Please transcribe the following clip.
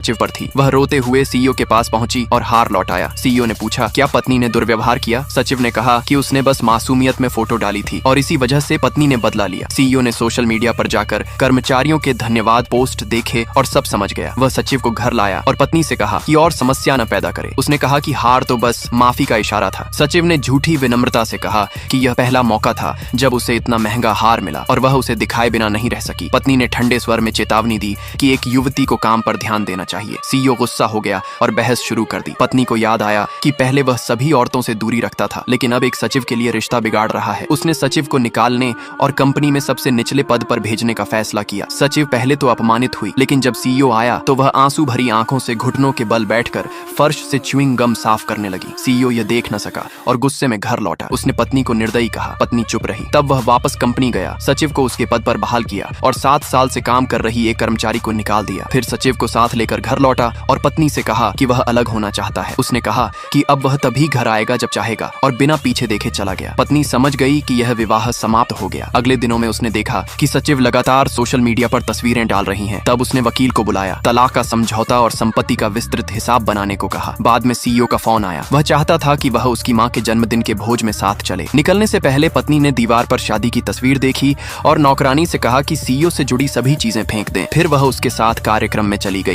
सचिव पर थी। वह रोते हुए सीईओ के पास पहुंची और हार लौट आया। सीईओ ने पूछा, क्या पत्नी ने दुर्व्यवहार किया? सचिव ने कहा कि उसने बस मासूमियत में फोटो डाली थी और इसी वजह से पत्नी ने बदला लिया। सीईओ ने सोशल मीडिया पर जाकर कर्मचारियों के धन्यवाद पोस्ट देखे और सब समझ गया। वह सचिव को घर लाया और पत्नी से कहा कि और समस्या न पैदा करे। उसने कहा कि हार तो बस माफी का इशारा था। सचिव ने झूठी विनम्रता से कहा कि यह पहला मौका था जब उसे इतना महंगा हार मिला और वह उसे दिखाए बिना नहीं रह सकी। पत्नी ने ठंडे स्वर में चेतावनी दी कि एक युवती को काम पर ध्यान देना चाहिए। सीईओ गुस्सा हो गया और बहस शुरू कर दी। पत्नी को याद आया कि पहले वह सभी औरतों से दूरी रखता था, लेकिन अब एक सचिव के लिए रिश्ता बिगाड़ रहा है। उसने सचिव को निकालने और कंपनी में सबसे निचले पद पर भेजने का फैसला किया। सचिव पहले तो अपमानित हुई, लेकिन जब सीईओ आया तो वह आंसू भरी आंखों से घुटनों के बल बैठकर फर्श से च्युइंग गम साफ करने लगी। सीईओ यह देख न सका और गुस्से में घर लौटा। उसने पत्नी को निर्दयी कहा। पत्नी चुप रही। तब वह वापस कंपनी गया, सचिव को उसके पद पर बहाल किया और 7 साल से काम कर रही एक कर्मचारी को निकाल दिया। फिर सचिव को साथ लेकर घर लौटा और पत्नी से कहा कि वह अलग होना चाहता है। उसने कहा कि अब वह तभी घर आएगा जब चाहेगा और बिना पीछे देखे चला गया। पत्नी समझ गई कि यह विवाह समाप्त हो गया। अगले दिनों में उसने देखा कि सचिव लगातार सोशल मीडिया पर तस्वीरें डाल रही हैं। तब उसने वकील को बुलाया, तलाक का समझौता और संपत्ति का विस्तृत हिसाब बनाने को कहा। बाद में सीईओ का फोन आया। वह चाहता था कि वह उसकी मां के जन्मदिन के भोज में साथ चले। निकलने से पहले पत्नी ने दीवार पर शादी की तस्वीर देखी और नौकरानी से कहा कि सीईओ से जुड़ी सभी चीजें फेंक दें। फिर वह उसके साथ कार्यक्रम में चली गई।